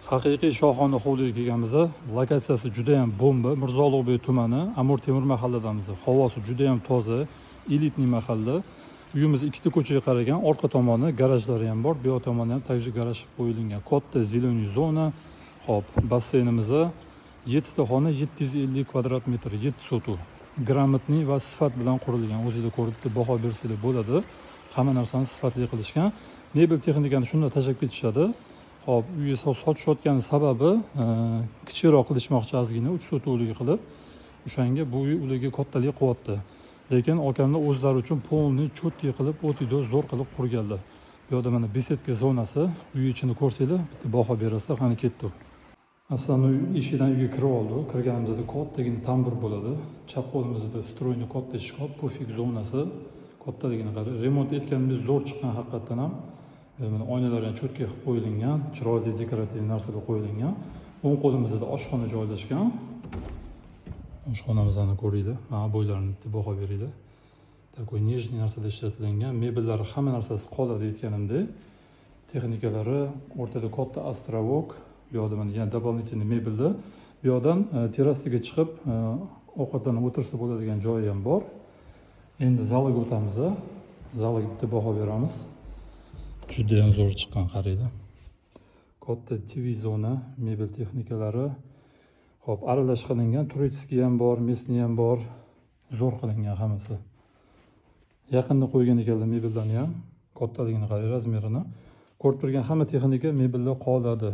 Haqiqiy Shohona hovliga kelganmiz. Lokatsiyasi juda ham bomba. Mirzo Ulug'bek tumani, Amur Temur mahalladamiz. Havosi juda ham toza, elitniy mahalla. Uyimiz ikkita ko'chaga qaragan, orqa tomoni garajlari ham bor. Bu yoq tomoni ham tagida garaj qo'yilgan. Katta ziloniy zona. Hop, basseynimiz 7 ta xona, 750 kvadrat metr, 7 sotuv. Gрамотный va sifat bilan qurilgan. O'zingizlar ko'rib baho bersanglar bo'ladi. Hamma narsani sifatli qilishgan. Mebel texnikani shunda tashlab ketishadi. Hop, uyga sotishayotgan sababi kichikroq qilishmoqchi ozgina 3 sotuvlik qilib. O'shanga bu uy ularga kattalik qilyapti. Lekin akamlar o'zlari uchun polni cho'tki qilib, o'tida zo'r qilib qurganlar. Bu yerda mana besetka zonasi, uy ichini ko'rsanglar, bitta baho berasizlar, qani ketdi. Aslida eshikdan uyga kirib oldik. Kirganimizda kattagina tambur bo'ladi. Chap qo'limizda stroyni katta shkaf, pufik zonasi, kattaligini qarang. Remont etganimiz zo'r chiqqan haqiqatan ham. Mana oynalar ham cho'tki qilib qo'yilgan, chiroyli dekorativ narsalar qo'yilgan. O'ng qo'limizda oshxona joylashgan. Oshxonamizni ko'ringlar. Mana bo'ylarini bitta baho beringlar. Takoy nijniy narsalar ishlatilgan, mebellar hamma narsasi qoladi aytganimdek. Texnikalari o'rtada katta ostrovok. Bu yerda mana yana дополнительный mebellar. Bu yerdan terrasaga chiqib ovqatlanib o'tirsa bo'ladigan joyi ham bor. Endi zalga o'tamiz. Zalga bitta baho beramiz. Juda ham zo'r chiqqan qaranglar. Katta TV zona, mebel texnikalari. Hop, aralash qilingan, turistskiy ham bor, mesniy ham bor. Zo'r qilingan hammasi. Yaqinda qo'ygan ekanlar mebellarni ham. Kattaligini qarang, razmerini. Ko'rib turgan hamma texnika mebellar qoladi.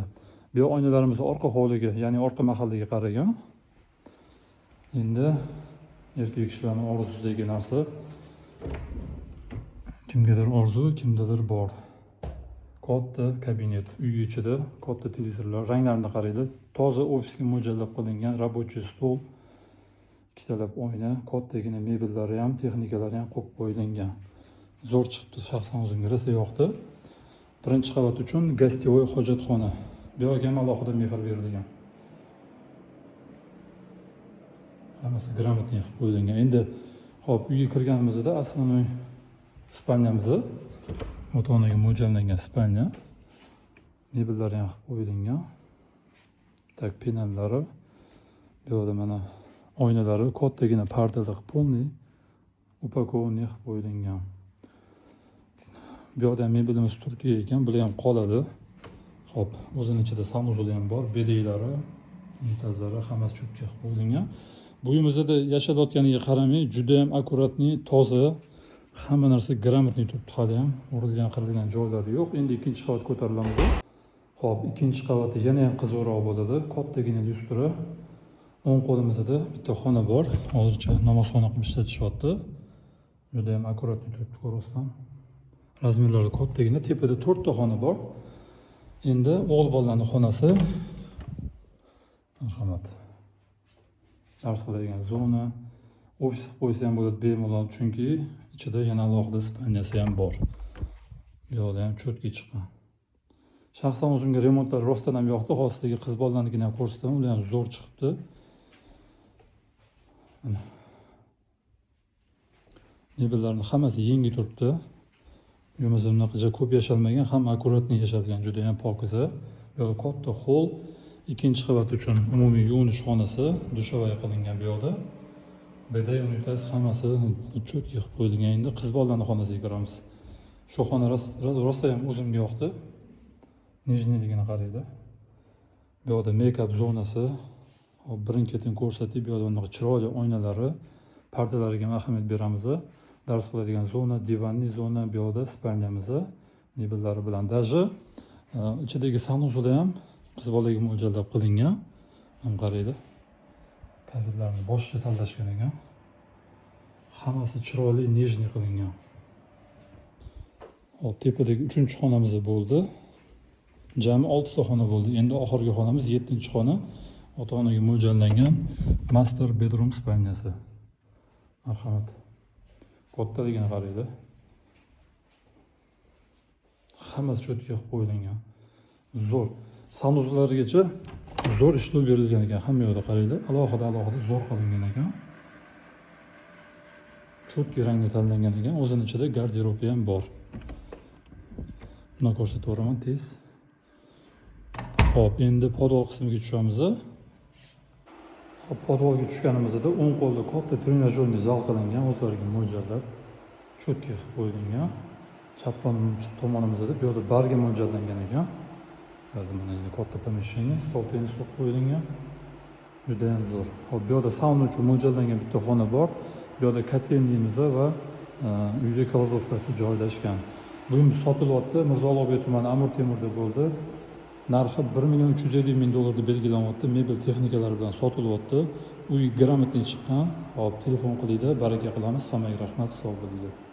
Bu oynalarimiz orqa hovliga, ya'ni orqa mahallaga qaragan. Endi erkak kishilarning orzudagi narsa. Kimgadir orzu, kimdadir bor. Katta kabinet, uy ichida katta televizorlar, ranglarini qaranglar. Toza ofisga mo'ljallab qilingan рабочий stol, ikkitalab oyna, kattagina mebellari ham, texnikalari ham qo'yib qo'yilgan. Zo'r chiqibdi, shaxsan o'zimga rosa yoqdi. Birinchi qavat uchun gostivoy hojatxona. Bu yerga ham alohida mehr berilgan. Hammasi грамотный qilib qo'yilgan. Endi hop, uyga kirganimizda asosiy spalnyamiz. Ota-onaga mo'ljallangan spalnya. Mebellari ham qilib qo'yilgan. Tak penallari. Bu yerda mana oynalari, kattagina pardalar полный упакованный qilib qo'yilgan. Bu yerda mebelimiz Turkiya ekan, bular ham qoladi. Hop, o'zining ichida sanuzul ham bor, bedeylari, unitazlari hammasi cho'tki qilib qo'yilgan. Bu uyimizda yashayotganiga qaramay, juda ham akkuratniy, toza, hamma narsa грамотный turibdi hali ham. Urilgan, qirilgan joylari yo'q. Endi ikkinchi qavat ko'tarilamiz. Hop, ikkinchi qavati yana ham qiziqroq bo'ladi. Kattagina lyustra. O'ng qo'limizda bitta xona bor. Hozircha namozxona qilib ishlatishyapti. Juda ham akkuratniy turibdi, ko'rasizlar. Razmerlari kattagina, tepada 4 ta xona bor. Endi o'g'il bolalarning xonasi. Marhamat. Dars qiladigan zona. Ofis qo'ysa ham bo'ladi bemalol, chunki ichida yana alohida spalnyasi ham bor. Bu yerda ham cho'tki chiqqan. Shaxsan o'zimga remontlar rostdan ham yoqdi. Hozirgi qiz bolalarnikini ham ko'rsatdim, ular ham zo'r chiqibdi. Mana. Mebellarning hammasi yangi turibdi. Uyimizda bunaqa ko'p yashalmagan, ham akkuratniy yashalgan, juda ham pokiza. Bu yerda katta hol, ikkinchi qavat uchun umumiy yuvinish xonasi, dushavay qilingan bu yerda. Beday unitaz hammasi cho'tki qilib qo'yilgan. Endi qiz bolalarning xonasiga kiramiz. Shu xona rosa ham o'zimga yoqdi. Nijniyligini qaranglar. Bu yerda make-up zonasi, birin-ketin ko'rsatib, bu yerda unaqa chiroyli oynalari, pardalariga ahamiyat beramiz. Dars qiladigan zona, divanli zona, bu yerda spalnyamiz, mebellari bilan daji. Ichidagi sanuzul ham qiz bolaga mo'ljallab qilingan. Mana qaranglar. Kabinlarni boshqa tanlashgan ekan. Hammasi chiroyli, nijniy qilingan. Hop, tepadagi 3-xonamiz bo'ldi. Jami 6 ta xona bo'ldi. Endi oxirgi xonamiz 7-xona. Ota-onaga mo'ljallangan master bedroom spalnyasi. Marhamat. Kattaligini qaranglar. Hammasi cho'tki qilib qo'yilgan. Zo'r. Sanuzlargacha zo'r ishlov berilgan ekan. Hamma yoqda qaranglar. Alohida zo'r qilingan ekan. Cho'tki rangda tanlangan ekan. O'zining ichida garderobi ham bor. Buni ko'rsatib o'raman tez. Hop, endi podol qismiga tushamiz. Hop, podolga tushganimizda o'ng qo'lda katta trenajyorniy zal qilingan, o'zlariga mo'ljallab cho'tka qilib qo'yilgan. Chap tomonimizda bu yerda barga mo'ljallangan ekan. Mana endi katta помещение, stol tennis qo'yib qo'yilgan. Juda ham zo'r. Hop, bu yerda sauna uchun mo'ljallangan bitta xona bor. Bu yerda kotelniyimiz va uyda kladovkasi joylashgan. Bu uy sotilyapti. Mirzo Ulug'bek tumani Amir Temurda bo'ldi. Narxi 1.350.000 dollarda belgilanyapti. Mebel texnikalari bilan sotilyapti. Uy gramatni chiqqan. Hop, telefon qilinglar, baraka qilamiz. Hammaga rahmat, sog' bo'linglar.